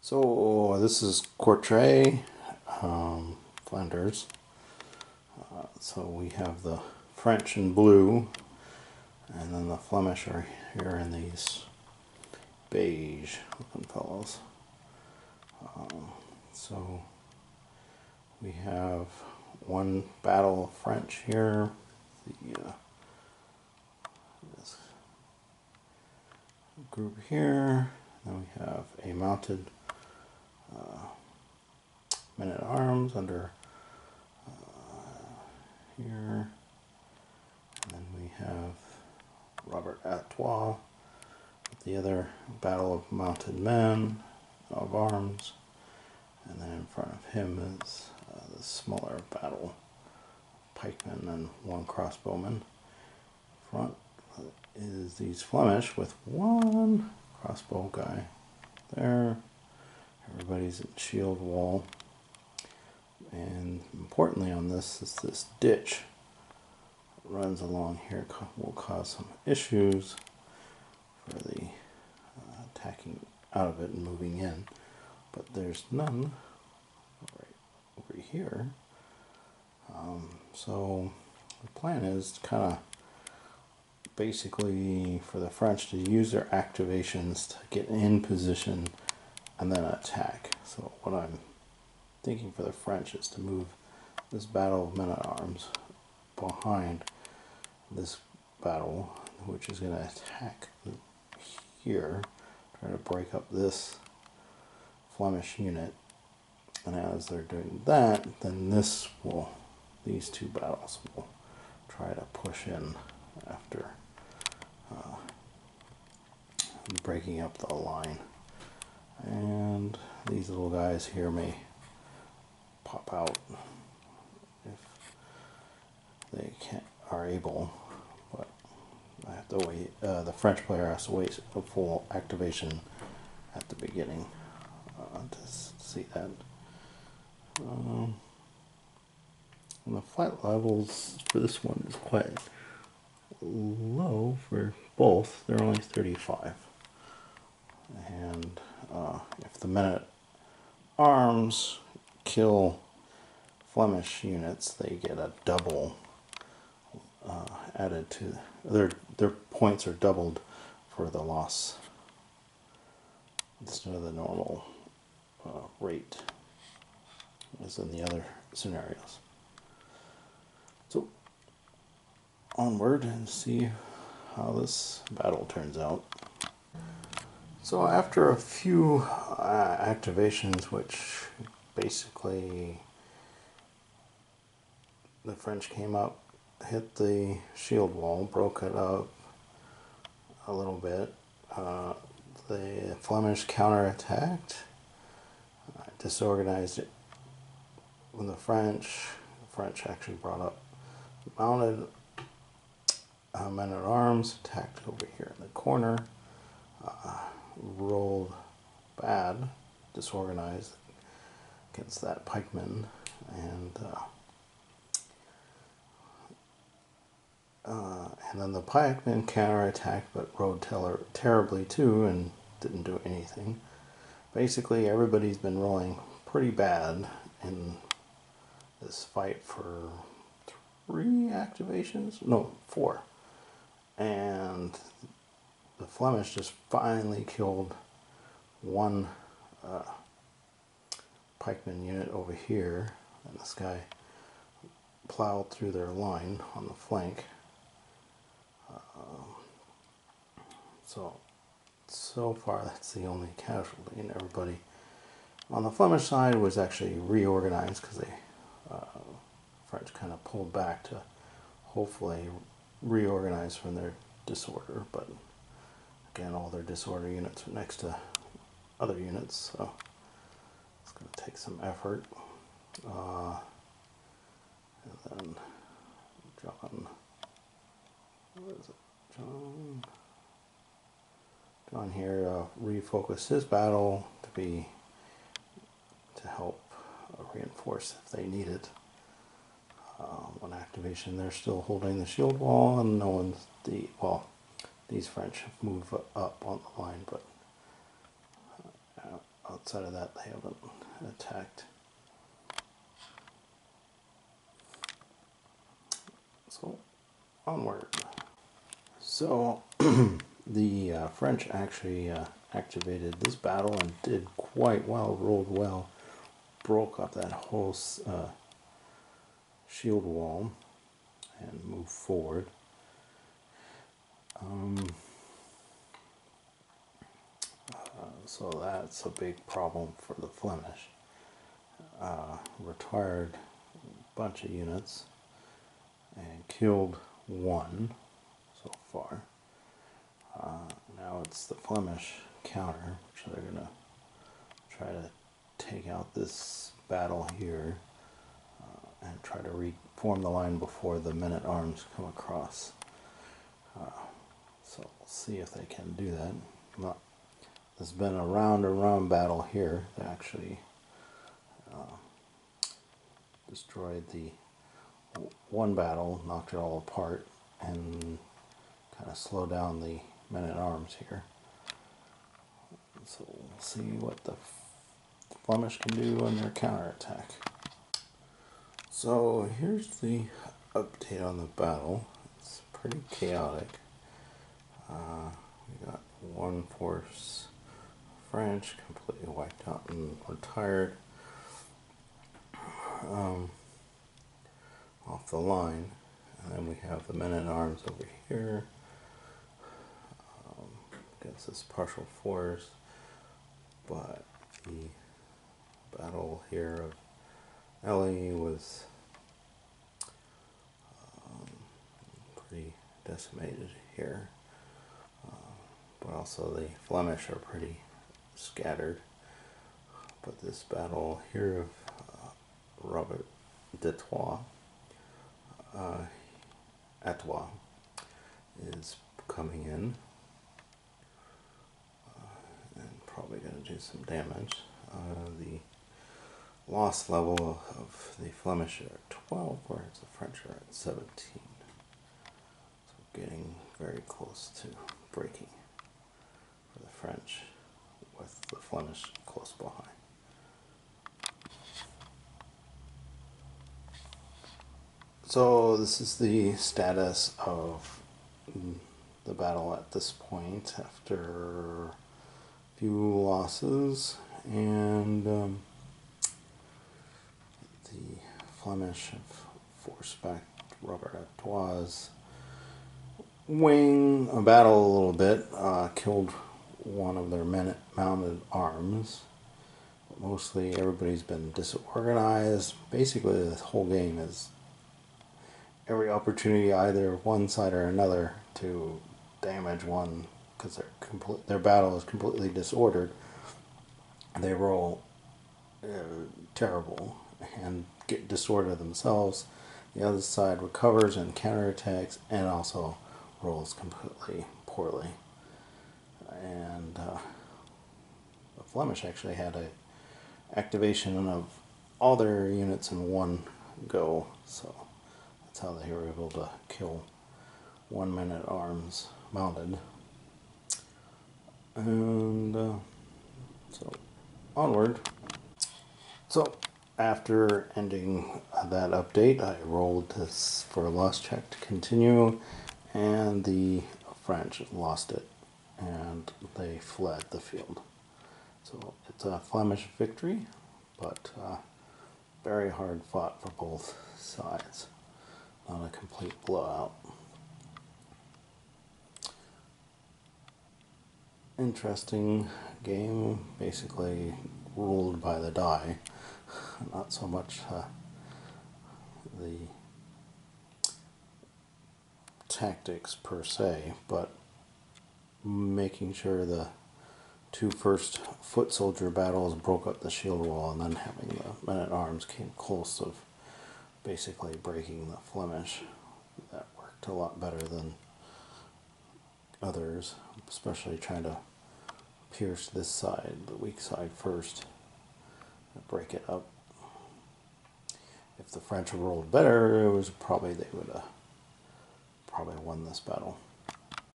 So this is Courtrai Flanders. So we have the French in blue, and then the Flemish are here in these beige looking fellows. So we have one battle of French here. This group here. Then we have a mounted men-at-arms under here. And then we have Robert Artois, the other battle of mounted men of arms. And then in front of him is the smaller battle pikemen and one crossbowman. In front is these Flemish with one crossbow guy there. Everybody's at shield wall. And importantly on this is this ditch that runs along here will cause some issues for the attacking out of it and moving in. But there's none right over here. So the plan is to kind of basically for the French to use their activations to get in position and then attack. So what I'm thinking for the French is to move this battle of men-at-arms behind this battle, which is going to attack here, try to break up this Flemish unit. And as they're doing that, then these two battles will try to push in after breaking up the line. And these little guys here may pop out if they are able, but I have to wait. The French player has to wait a full activation at the beginning to see that. And the flight levels for this one is quite low for both. They're only 35. And if the men-at-arms kill Flemish units, they get a double added to their points are doubled for the loss instead of the normal rate as in the other scenarios. So onward and see how this battle turns out. So after a few activations, which basically the French came up, hit the shield wall, broke it up a little bit. The Flemish counterattacked, disorganized it when the French actually brought up mounted men-at-arms, attacked over here in the corner, rolled bad, disorganized against that pikeman, and then the pikemen counterattacked but rode terribly too and didn't do anything. Basically everybody's been rolling pretty bad in this fight for 3 activations? No, 4. And the Flemish just finally killed one pikeman unit over here, and this guy plowed through their line on the flank. So far that's the only casualty, and everybody on the Flemish side was actually reorganized because they French kind of pulled back to hopefully reorganize from their disorder, but again all their disorder units are next to other units, so it's going to take some effort. And then John here refocused his battle to help reinforce if they need it. One activation, they're still holding the shield wall, and no one's these French have moved up on the line, but outside of that, they haven't attacked. So, onward. So, the French actually activated this battle and did quite well, rolled well, broke up that whole shield wall and moved forward. So that's a big problem for the Flemish. Retired a bunch of units and killed one so far. Now it's the Flemish counter, which they're going to try to take out this battle here and try to reform the line before the men-at-arms come across. So we'll see if they can do that. There's been a round battle here that actually destroyed the one battle, knocked it all apart, and kind of slowed down the men-at-arms here. So we'll see what the Flemish can do in their counterattack. So here's the update on the battle. It's pretty chaotic. We got one force French completely wiped out and retired off the line, and then we have the men-at-arms over here against this partial force, but the battle here of Ellie was pretty decimated here, but also the Flemish are pretty scattered. But this battle here of Robert d'Artois is coming in and probably going to do some damage. The loss level of the Flemish are at 12, whereas the French are at 17. So getting very close to breaking for the French, with the Flemish close behind. So this is the status of the battle at this point after a few losses, and the Flemish have forced back Robert d'Artois' wing a battle a little bit, killed one of their mounted arms. But mostly everybody's been disorganized. Basically this whole game is every opportunity, either one side or another, to damage one, because their battle is completely disordered. They roll terrible and get disordered themselves. The other side recovers and counterattacks and also rolls completely poorly. And the Flemish actually had a activation of all their units in one go, so that's how they were able to kill one men-at-arms mounted. And so onward. So after ending that update, I rolled this for a loss check to continue, and the French lost it and they fled the field. So it's a Flemish victory, but very hard fought for both sides. Not a complete blowout. Interesting game, basically ruled by the die. Not so much the tactics per se, but making sure the two first foot soldier battles broke up the shield wall, and then having the men-at-arms came close of basically breaking the Flemish. That worked a lot better than others, especially trying to pierce this side, the weak side first, and break it up. If the French rolled better, it was probably they would have probably won this battle.